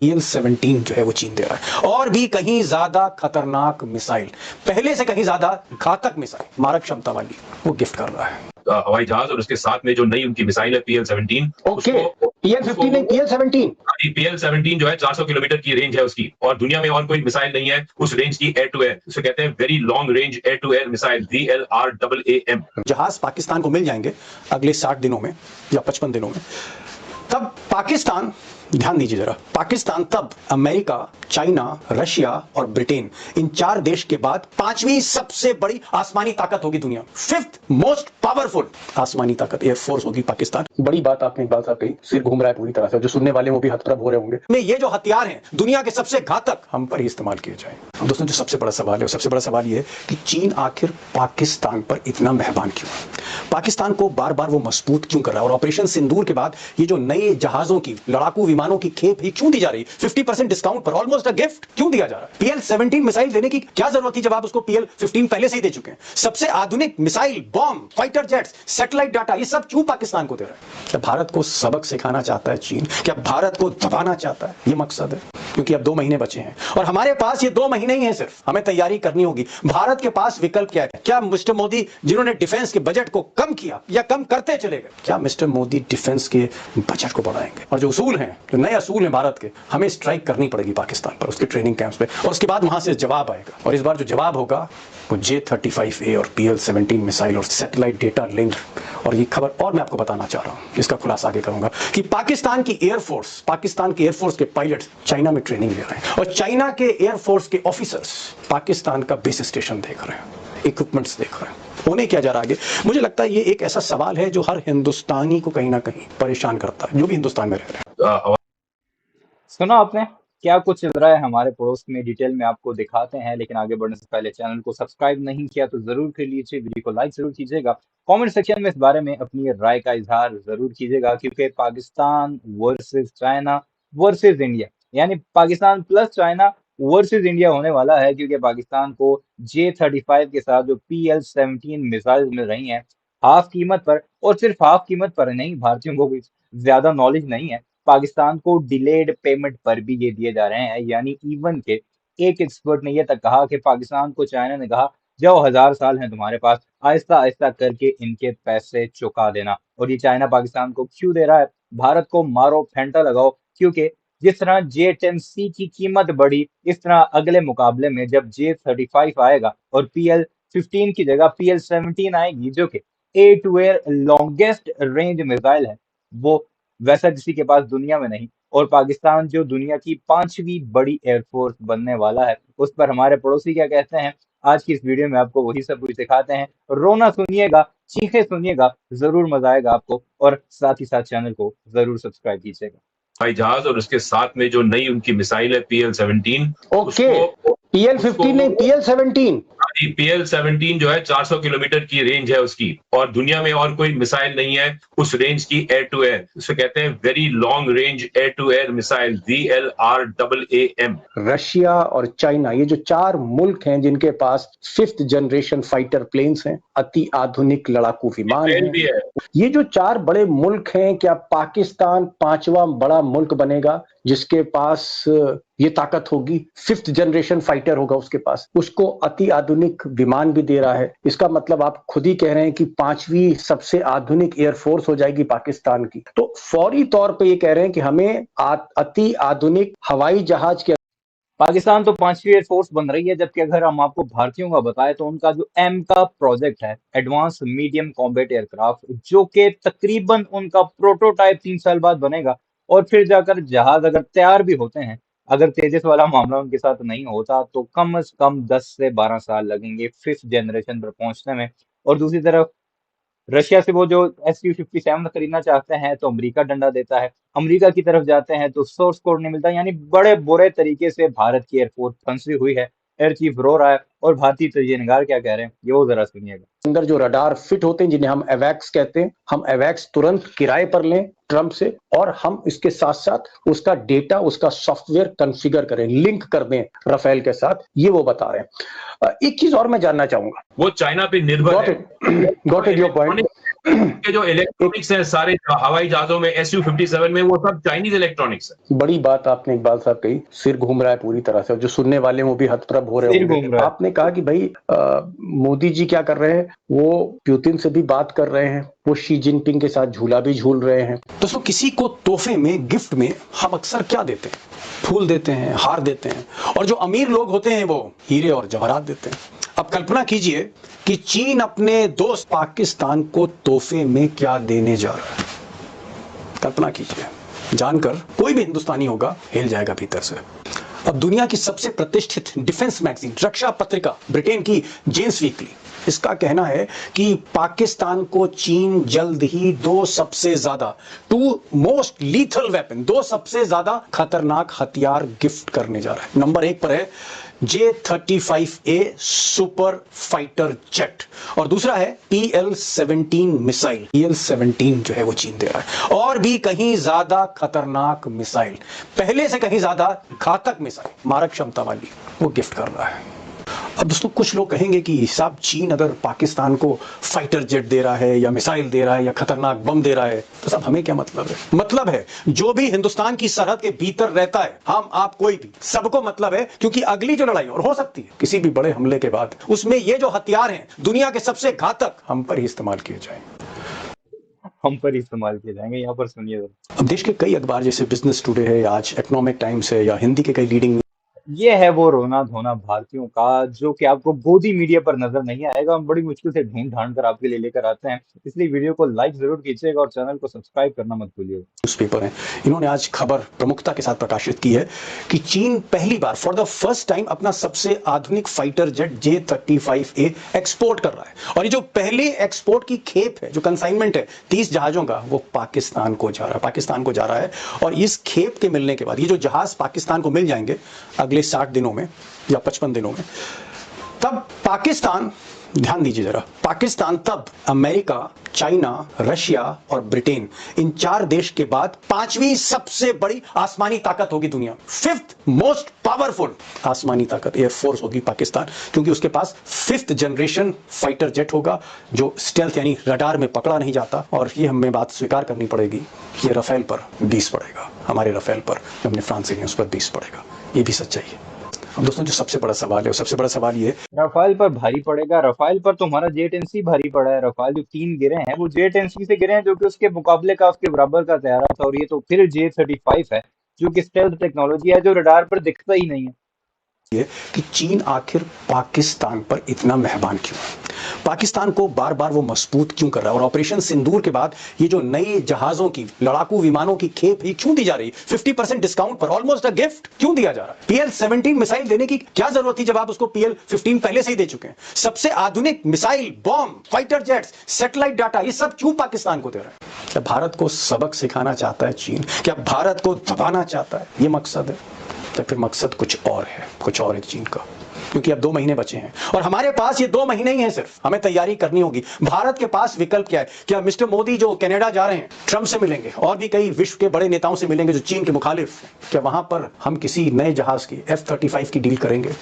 PL-17 जो है वो चीन दे रहा है, और भी कहीं ज्यादा खतरनाक मिसाइल, पहले से कहीं ज्यादा घातक मिसाइल, मारक क्षमता वाली, वो गिफ्ट कर रहा है। हवाई जहाज और उसके साथ में जो नई उनकी मिसाइल है PL-17। ओके, PL-15 नहीं, PL-17। PL-17 जो है 400 किलोमीटर की रेंज है उसकी, और दुनिया में और कोई मिसाइल नहीं है उस रेंज की एयर टू एयर, उसे कहते हैं very long range air to air missile, VLRAAM। जहाज पाकिस्तान को मिल जाएंगे अगले 60 दिनों में या 55 दिनों में, तब पाकिस्तान, ध्यान दीजिए जरा, पाकिस्तान तब अमेरिका, चाइना, रशिया और ब्रिटेन, इन 4 देश के बाद 5वीं सबसे बड़ी आसमानी ताकत होगी दुनिया, 5th मोस्ट पावरफुल आसमानी ताकत, एयरफोर्स होगी पाकिस्तान। बड़ी बात आपने एक बात कही, सिर घूम रहा है पूरी तरह से, जो सुनने वाले वो भी हतप्रभ हो रहे होंगे। में ये जो हथियार हैं दुनिया के सबसे घातक, हम पर ही इस्तेमाल किए जाए। दोस्तों, जो सबसे बड़ा सवाल है, सबसे बड़ा सवाल ये है कि चीन आखिर पाकिस्तान पर इतना मेहरबान क्यों है, पाकिस्तान को बार बार वो मजबूत क्यों कर रहा है, और ऑपरेशन सिंदूर के बाद ये जो नए जहाजों की, लड़ाकू विमानों की खेप ही क्यों दी जा रही, 50% डिस्काउंट पर, ऑलमोस्ट अ गिफ्ट क्यों दिया जा रहा है। PL-17 मिसाइल देने की क्या जरूरत थी जब आप उसको PL-15 पहले से ही दे चुके हैं। सबसे आधुनिक missile, bomb, fighter jets, satellite data, ये सब क्यों पाकिस्तान को दे रहा है। क्या भारत को सबक सिखाना चाहता है चीन, क्या भारत को दबाना चाहता है, ये मकसद है। क्योंकि अब 2 महीने बचे हैं और हमारे पास ये 2 महीने ही हैं, सिर्फ हमें तैयारी करनी होगी। भारत के पास विकल्प क्या है। क्या मिस्टर मोदी, जिन्होंने डिफेंस के बजट को कम किया या कम करते चले गए, क्या मिस्टर मोदी डिफेंस के बजट को बढ़ाएंगे। और जो उसूल हैं, जो नए असूल हैं भारत के, हमें स्ट्राइक करनी पड़ेगी पाकिस्तान पर, उसके ट्रेनिंग कैंप्स पे, और उसके बाद वहां से जवाब आएगा। और इस बार जो जवाब होगा वो J-35A और PL-17 मिसाइल और सैटेलाइट डेटा लिंक। और ये खबर और मैं आपको बताना चाह रहा हूं, इसका खुलासा आगे करूंगा, कि पाकिस्तान की एयरफोर्स के पायलट चाइना में ट्रेनिंग ले रहे हैं, और चाइना के एयरफोर्स के ऑफिसर्स पाकिस्तान का बेस स्टेशन देख रहे हैं, इक्विपमेंट्स देख रहे हैं। होने क्या जा रहा है आगे, मुझे लगता है ये एक ऐसा सवाल है जो हर हिंदुस्तानी को कहीं ना कहीं परेशान करता है, जो भी हिंदुस्तान में रह रहे हैं। सुना आपने क्या कुछ चल रहा है हमारे पड़ोस में, डिटेल में आपको दिखाते हैं। लेकिन आगे बढ़ने से पहले चैनल को सब्सक्राइब नहीं किया तो जरूर कर लीजिए, वीडियो को लाइक जरूर कीजिएगा, कमेंट सेक्शन में इस बारे में अपनी राय का इजहार जरूर कीजिएगा। क्योंकि Pakistan versus China versus India, यानी Pakistan plus China versus India होने वाला है। क्योंकि पाकिस्तान को J-35 के साथ जो PL-17 मिसाइल मिल रही हैं हाफ कीमत पर, और सिर्फ हाफ कीमत पर नहीं, भारतीयों को भी ज्यादा नॉलेज नहीं है, पाकिस्तान को डिलेड पेमेंट पर भी ये दिए जा रहे हैं। यानी इवन के एक एक्सपर्ट ने ये तक कहा कि पाकिस्तान को चाइना ने कहा, जाओ 1000 साल हैं तुम्हारे पास, आहिस्ता आहिस्ता करके इनके पैसे चुका देना। और ये चाइना पाकिस्तान को क्यों दे रहा है, भारत को मारो फेंटा लगाओ। क्योंकि जिस तरह J-10C की कीमत बढ़ी, इस तरह अगले मुकाबले में जब J-35 आएगा और PL-15 की जगह PL-17 आएगी, जो कि air to air longest range missile है, वो वैसा किसी के पास दुनिया में नहीं। और पाकिस्तान जो दुनिया की 5वीं बड़ी एयरफोर्स बनने वाला है, उस पर हमारे पड़ोसी क्या कहते हैं, आज की इस वीडियो में आपको वही सब कुछ दिखाते हैं। रोना सुनिएगा, चीखें सुनिएगा, जरूर मजा आएगा आपको, और साथ ही साथ चैनल को जरूर सब्सक्राइब कीजिएगा। हवाई जहाज और उसके साथ में जो नई उनकी मिसाइल है PL-17। ओके, PL-15 नहीं, PL-17। PL-17 जो है 400 किलोमीटर की रेंज है उसकी, और दुनिया में और कोई मिसाइल नहीं है उस रेंज की एयर टू एयर, उसे कहते हैं very long range air to air missile, VLRAAM। Russia और चाइना, ये जो 4 मुल्क हैं जिनके पास 5th जनरेशन फाइटर प्लेन्स हैं, अति आधुनिक लड़ाकू विमान हैं, ये जो 4 बड़े मुल्क हैं, क्या पाकिस्तान 5वां बड़ा मुल्क बनेगा जिसके पास ये ताकत होगी, 5th जनरेशन फाइटर होगा उसके पास, उसको अति आधुनिक विमान भी दे रहा है। इसका मतलब आप खुद ही कह रहे हैं कि 5वीं सबसे आधुनिक एयरफोर्स हो जाएगी पाकिस्तान की। तो फौरी तौर पे ये कह रहे हैं कि हमें अति आधुनिक हवाई जहाज के, पाकिस्तान तो 5वीं एयरफोर्स बन रही है। जबकि अगर हम आपको भारतीयों का बताएं तो उनका जो एम का प्रोजेक्ट है, एडवांस मीडियम कॉम्बैट एयरक्राफ्ट, जो कि तकरीबन उनका प्रोटोटाइप 3 साल बाद बनेगा, और फिर जाकर जहाज अगर तैयार भी होते हैं, अगर तेजस वाला मामला उनके साथ नहीं होता, तो कम से कम 10 से 12 साल लगेंगे 5th जनरेशन पर पहुंचने में। और दूसरी तरफ रशिया से वो जो Su-57 खरीदना चाहते हैं तो अमेरिका डंडा देता है, अमेरिका की तरफ जाते हैं तो सोर्स कोड नहीं मिलता। यानी बड़े बुरे तरीके से भारत की एयरफोर्स फंसी हुई है, एयर चीफ रो रहा है, और भारतीय तजयनगार क्या कह रहे हैं ये वो जरा सुनिएगा। अंदर जो रडार फिट होते हैं, जिन्हें हम एवैक्स कहते हैं, हम एवैक्स तुरंत किराए पर लें ट्रम्प से, और हम इसके साथ साथ उसका डेटा, उसका सॉफ्टवेयर कॉन्फ़िगर करें, लिंक कर दें राफेल के साथ, ये वो बता रहे हैं। एक चीज और मैं जानना चाहूंगा, वो चाइना पे निर्भर है। Got it your point. के जो इलेक्ट्रॉनिक्स है सारे हवाई जहाजों में Su-57 में, वो सब चाइनीज इलेक्ट्रॉनिक्स है। बड़ी बात आपने इकबाल साहब कही, सिर घूम रहा है पूरी तरह से, और जो सुनने वाले वो भी हतप्रभ हो रहे सिर होंगे। घूम रहा है। आपने कहा कि भाई मोदी जी क्या कर रहे हैं, वो पुतिन से भी बात कर रहे हैं, वो शी जिनपिंग के साथ झूला भी झूल रहे हैं। दोस्तों, किसी को तोहफे में, गिफ्ट में हम अक्सर क्या देते हैं? फूल देते हैं, हार देते हैं, और जो अमीर लोग होते हैं वो हीरे और जवाहरात देते हैं। अब कल्पना कीजिए कि चीन अपने दोस्त पाकिस्तान को तोहफे में क्या देने जा रहा है। कल्पना कीजिए, जानकर कोई भी हिंदुस्तानी होगा हिल जाएगा भीतर से। अब दुनिया की सबसे प्रतिष्ठित डिफेंस मैगजीन, रक्षा पत्रिका ब्रिटेन की जेम्स वीकली, इसका कहना है कि पाकिस्तान को चीन जल्द ही दो सबसे ज्यादा खतरनाक हथियार गिफ्ट करने जा रहा है। नंबर 1 पर है J-35A सुपर फाइटर जेट, और दूसरा है PL-17 मिसाइल। PL-17 जो है वो चीन दे रहा है, और भी कहीं ज्यादा खतरनाक मिसाइल, पहले से कहीं ज्यादा घातक मिसाइल, मारक क्षमता वाली, वो गिफ्ट कर रहा है। अब दोस्तों, कुछ लोग कहेंगे कि साहब, चीन अगर पाकिस्तान को फाइटर जेट दे रहा है या मिसाइल दे रहा है या खतरनाक बम दे रहा है, तो साहब हमें क्या मतलब है? मतलब है जो भी हिंदुस्तान की सरहद के भीतर रहता है, हम आप कोई भी, सबको मतलब है, क्योंकि अगली जो लड़ाई और हो सकती है किसी भी बड़े हमले के बाद, उसमें ये जो हथियार हैं दुनिया के सबसे घातक, हम पर ही इस्तेमाल किए जाएंगे। हम पर इस्तेमाल किए जाएंगे। यहाँ पर सुनिए, अब देश के कई अखबार जैसे बिजनेस टुडे है, आज इकोनॉमिक टाइम्स है, या हिंदी के कई लीडिंग, ये है वो रोना धोना भारतीयों का, जो कि आपको गोदी मीडिया पर नजर नहीं आएगा। हम बड़ी मुश्किल से ढूंढ ढांड कर आपके लिए लेकर आते हैं, इसलिए वीडियो को लाइक जरूर कीजिएगा और चैनल को सब्सक्राइब करना मत भूलिएगा। न्यूज़पेपर हैं, इन्होंने आज खबर प्रमुखता के साथ प्रकाशित की है कि चीन पहली बार, फॉर द फर्स्ट टाइम, अपना सबसे आधुनिक फाइटर जेट J-35A एक्सपोर्ट कर रहा है। और ये जो पहले एक्सपोर्ट की खेप है, जो कंसाइनमेंट है 30 जहाजों का, वो पाकिस्तान को जा रहा है। और इस खेप के मिलने के बाद, ये जो जहाज पाकिस्तान को मिल जाएंगे अगले 60 दिनों में या 55 दिनों में, तब पाकिस्तान, ध्यान दीजिए जरा, पाकिस्तान तब अमेरिका, चाइना, रशिया और ब्रिटेन, इन 4 देश के बाद 5वीं सबसे बड़ी आसमानी ताकत होगी दुनिया में। 5th मोस्ट पावरफुल आसमानी ताकत, एयरफोर्स होगी पाकिस्तान, क्योंकि उसके पास 5th जनरेशन फाइटर जेट होगा, जो स्टेल्थ यानी रडार में पकड़ा नहीं जाता। और ये हमें बात स्वीकार करनी पड़ेगी, ये राफेल पर 20 पड़ेगा, हमारे राफेल पर, जो हमने फ्रांस से लिया उस पर 20 पड़ेगा। ये भी सच्चाई है। अब दोस्तों, जो सबसे बड़ा सवाल है, वो सबसे बड़ा सवाल ये है, रफाल पर भारी पड़ेगा। रफाल पर तुम्हारा J-10C भारी पड़ा है। रफाल जो 3 गिरे हैं वो J-10C से गिरे हैं, जो कि उसके मुकाबले का, उसके बराबर का तैयार था। और ये तो फिर J-35 है, जो कि स्टेल्थ टेक्नोलॉजी है, जो रडार पर दिखता ही नहीं है। कि चीन आखिर पाकिस्तान पर इतना मेहरबान क्यों है, पाकिस्तान को बार बार वो मजबूत क्यों कर रहा है, और ऑपरेशन सिंदूर के बाद ये जो नए जहाजों की, लड़ाकू विमानों की खेप ही क्यों दी जा रही है, 50% डिस्काउंट पर, ऑलमोस्ट अ गिफ्ट क्यों दिया जा रहा है? PL-17 मिसाइल देने की क्या जरूरत थी, जब आप उसको PL-15 पहले से ही दे चुके हैं? सबसे आधुनिक missile, bomb, fighter jets, satellite data, ये सब क्यों पाकिस्तान को दे रहा है? क्या भारत को सबक सिखाना चाहता है चीन? क्या भारत को दबाना चाहता है? ये मकसद है, या फिर मकसद कुछ और है? कुछ और है चीन का, क्योंकि अब 2 महीने बचे हैं और हमारे पास ये 2 महीने ही हैं सिर्फ, हमें तैयारी करनी होगी। भारत के पास विकल्प क्या है? क्या मिस्टर मोदी जो कनाडा जा रहे हैं, ट्रंप से मिलेंगे और भी कई विश्व के बड़े नेताओं से मिलेंगे जो चीन के मुखालिफ हैं, क्या वहां पर हम किसी नए जहाज की F-35 की डील करेंगे?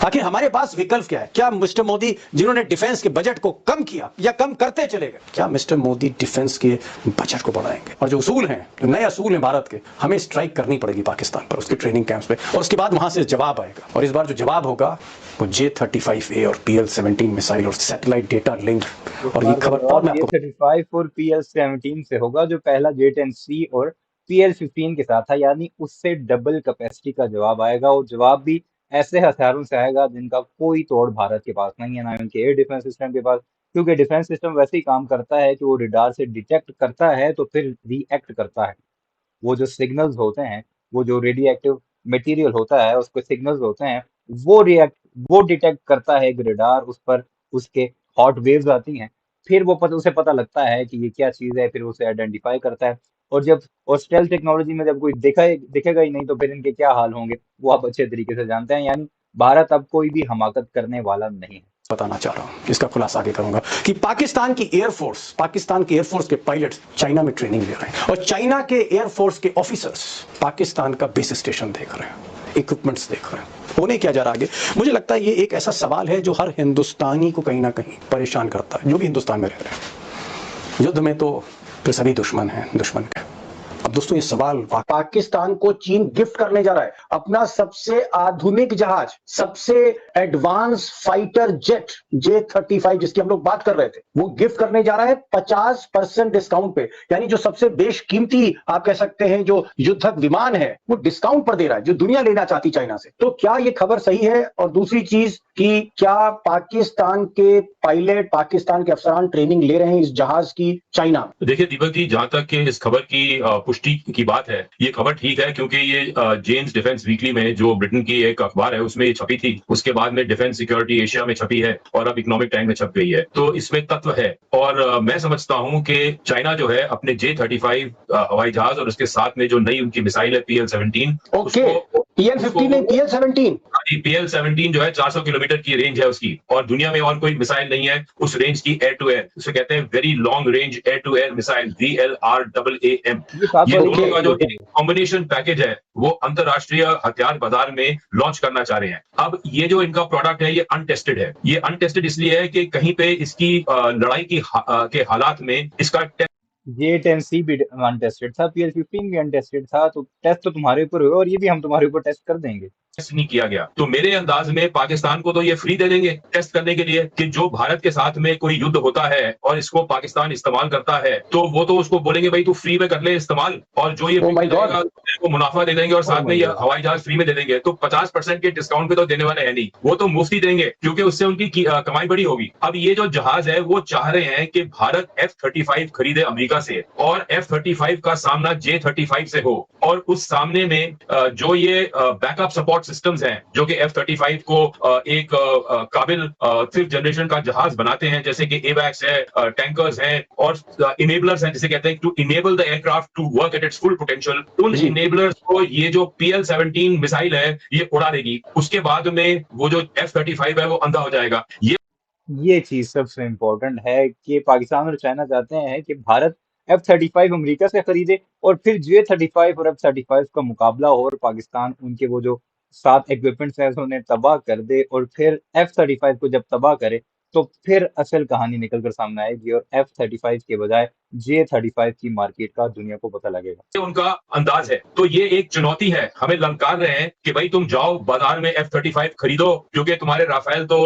आखिर हमारे पास विकल्प क्या है? क्या मिस्टर मोदी, जिन्होंने डिफेंस के बजट को कम किया या कम करते चले गए, क्या मिस्टर मोदी डिफेंस के बजट को बढ़ाएंगे? और जो उसूल हैं, जो नए असूल हैं भारत के, हमें स्ट्राइक करनी पड़ेगी पाकिस्तान पर, उसके ट्रेनिंग कैंप्स पे, और उसके बाद वहां से जवाब आएगा। और इस बार जो जवाब होगा वो J-35A और PL-17 मिसाइल और सैटेलाइट डेटा लिंक। और ये खबर और मैं आपको J-35 और PL-17 से होगा, जो पहला J-10C और PL-15 के साथ था, यानी उससे डबल कैपेसिटी का जवाब आएगा। और जवाब भी ऐसे हथियारों से आएगा जिनका कोई तोड़ भारत के पास नहीं है, ना उनके एयर डिफेंस सिस्टम के पास। क्योंकि डिफेंस सिस्टम वैसे ही काम करता है कि वो रडार से डिटेक्ट करता है तो फिर रिएक्ट करता है। वो जो सिग्नल्स होते हैं, वो जो रेडियो एक्टिव मटेरियल होता है, उसके सिग्नल्स होते हैं, वो डिटेक्ट करता है एक रडार, उस पर उसके हॉट वेव्स आती हैं, फिर उसे पता लगता है कि ये क्या चीज है, फिर उसे आइडेंटिफाई करता है। और स्टेल्थ टेक्नोलॉजी में जब कोई दिखेगा ही नहीं, तो फिर इनके क्या हाल होंगे वो आप अच्छे तरीके से जानते हैं। यानी भारत अब कोई भी हमाकत करने वाला नहीं है। बताना चाह रहा हूं, इसका खुलासा आगे करूंगा कि पाकिस्तान की एयरफोर्स के पायलट्स चाइना में ट्रेनिंग ले रहे हैं, और चाइना के एयरफोर्स के ऑफिसर्स पाकिस्तान का बेस स्टेशन देख रहे हैं, इक्विपमेंट्स देख रहे हैं। होने क्या जा रहा है आगे? मुझे लगता है ये एक ऐसा सवाल है जो हर हिंदुस्तानी को कहीं ना कहीं परेशान करता है, जो भी हिंदुस्तान में रह रहे हैं। युद्ध में तो फिर सभी दुश्मन हैं दुश्मन के। अब दोस्तों ये सवाल, पाकिस्तान को चीन गिफ्ट करने जा रहा है अपना सबसे आधुनिक जहाज, सबसे एडवांस फाइटर जेट J-35 जिसकी हम लोग बात कर रहे थे, वो गिफ्ट करने जा रहा है 50% डिस्काउंट पे। यानी जो सबसे बेशकीमती आप कह सकते हैं जो युद्धक विमान है वो डिस्काउंट पर दे रहा है, जो दुनिया लेना चाहती चाइना से। तो क्या ये खबर सही है? और दूसरी चीज कि क्या पाकिस्तान के पायलट, पाकिस्तान के अफसरान ट्रेनिंग ले रहे हैं इस जहाज की चाइना में? देखिए दीपक जी, जहां तक कि इस खबर की पुष्टि की बात है, ये खबर ठीक है क्योंकि ये जेम्स डिफेंस वीकली में जो ब्रिटेन की एक अखबार है उसमें ये छपी थी, उसके बाद में डिफेंस सिक्योरिटी एशिया में छपी है और अब इकोनॉमिक टाइम में छप गई है। तो इसमें तत्व है और मैं समझता हूं कि चाइना जो है अपने J-35 हवाई जहाज और उसके साथ में जो नई उनकी मिसाइल है PL-17, ओके, PL-15 नहीं, PL-17 PL-17 जो है 400 किलोमीटर की रेंज है उसकी, और दुनिया में और कोई मिसाइल नहीं है उस रेंज की एयर टू एयर, उसे कहते हैं very long range air to air missile, VLRAAM। ये दोनों का जो कॉम्बिनेशन पैकेज है वो अंतरराष्ट्रीय हथियार बाजार में लॉन्च करना चाह रहे हैं। अब ये जो इनका प्रोडक्ट है ये अनटेस्टेड है। ये अनटेस्टेड इसलिए है कि कहीं पे इसकी लड़ाई की के हालात में इसका J-10C भी अनटेस्टेड था, PL-15 भी अनटेस्टेड था, तो टेस्ट तो तुम्हारे ऊपर हुआ और ये भी हम तुम्हारे ऊपर टेस्ट कर देंगे। टेस्ट नहीं किया गया। तो मेरे अंदाज में पाकिस्तान को तो ये फ्री दे देंगे टेस्ट करने के लिए कि जो भारत के साथ में कोई युद्ध होता है और इसको पाकिस्तान इस्तेमाल करता है तो वो तो उसको बोलेंगे भाई तू फ्री में कर ले इस्तेमाल, और जो ये को मुनाफा दे देंगे और साथ में ये हवाई जहाज फ्री में दे देंगे। तो 50% के डिस्काउंट पे तो देने वाले हैं नहीं, वो तो मुफ्ती देंगे क्योंकि उससे उनकी कमाई बड़ी होगी। अब ये जो जहाज है वो चाह रहे हैं कि भारत F-35 खरीदे अमेरिका से और F-35 का सामना J-35 से हो, और उस सामने में जो ये बैकअप सपोर्ट सिस्टम्स हैं जो कि F-35 को एक काबिल 5th जनरेशन का जहाज बनाते हैं, जैसे कि एवैक्स है, टैंकर्स हैं और इनेबलर्स हैं, जिसे कहते हैं to enable the aircraft to work at its full potential. उन इनेबलर्स को ये जो PL-17 मिसाइल है ये उड़ा देगी। उसके बाद में वो जो F-35 है वो अंधा हो जाएगा। ये चीज सबसे इम्पोर्टेंट है कि पाकिस्तान और चाइना चाहते हैं कि भारत F-35 अमेरिका से खरीदे और फिर J-35 और F-35 का मुकाबला हो और पाकिस्तान उनके वो जो 7 इक्विपमेंट्स हैं उन्हें तबाह कर दे, और फिर F-35 को जब तबाह करे तो फिर असल कहानी निकल कर सामने आएगी और F-35 के बजाय J-35 की मार्केट का दुनिया को पता लगेगा। उनका अंदाज है। तो ये एक चुनौती है, हमें ललकार रहे हैं कि भाई तुम जाओ बाजार में F-35 खरीदो क्योंकि तुम्हारे राफेल तो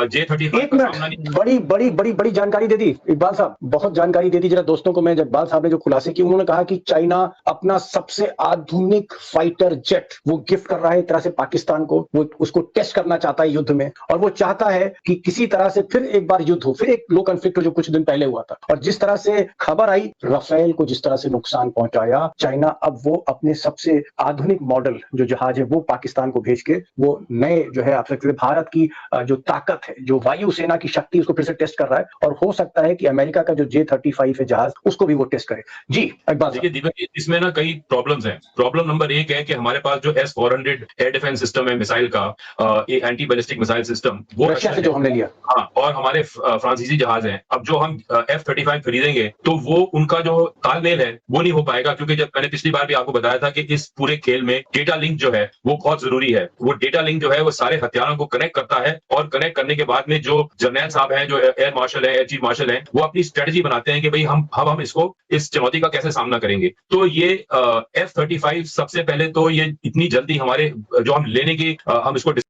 J-35 का सामना नहीं। बड़ी बड़ी बड़ी बड़ी जानकारी दे दी इकबाल साहब, बहुत जानकारी दे दी जरा दोस्तों को। मैं जब इकबाल साहब ने जो खुलासे किए, उन्होंने कहा कि चाइना अपना सबसे आधुनिक फाइटर जेट वो गिफ्ट कर रहा है एक तरह से पाकिस्तान को, वो उसको टेस्ट करना चाहता है युद्ध में, और वो चाहता है कि किसी तरह से फिर एक बार युद्ध हो, फिर एक लो कॉन्फ्लिक्ट हो जो कुछ दिन पहले हुआ था। और जिस तरह से खबर आई राफेल को जिस तरह से नुकसान पहुंचाया चाइना, अब वो अपने सबसे आधुनिक मॉडल जो जहाज है वो पाकिस्तान को भेज के वो नए जो है आप सकते भारत की जो ताकत है, जो वायुसेना की शक्ति, उसको फिर से टेस्ट कर रहा है। और हो सकता है कि अमेरिका का जो J-35 है जहाज उसको भी वो टेस्ट करे। जी इकबाल, देखिए दीपक, इसमें ना कई प्रॉब्लम्स हैं। प्रॉब्लम नंबर 1 है कि हमारे पास जो S-400 एयर डिफेंस सिस्टम है मिसाइल का, एंटी बैलिस्टिक मिसाइल सिस्टम, वो रशिया से जो हमने लिया, हाँ, और हमारे फ्रांसीसी जहाज हैं। अब जो हम F-35 खरीदेंगे तो वो उनका जो तालमेल है वो नहीं हो पाएगा, क्योंकि जब मैंने पिछली बार भी आपको बताया था कि इस पूरे खेल में डेटा लिंक जो है वो बहुत जरूरी है। वो डेटा लिंक जो है वो सारे हथियारों को कनेक्ट करता है, और कनेक्ट करने के बाद में जो जर्नैल साहब हैं, जो एयर मार्शल है, एयर चीफ मार्शल हैं, वो अपनी स्ट्रेटजी बनाते हैं कि भाई हम इसको, इस चुनौती का कैसे सामना करेंगे। तो ये F-35 सबसे पहले तो ये इतनी जल्दी हमारे जो हम लेने की हम इसको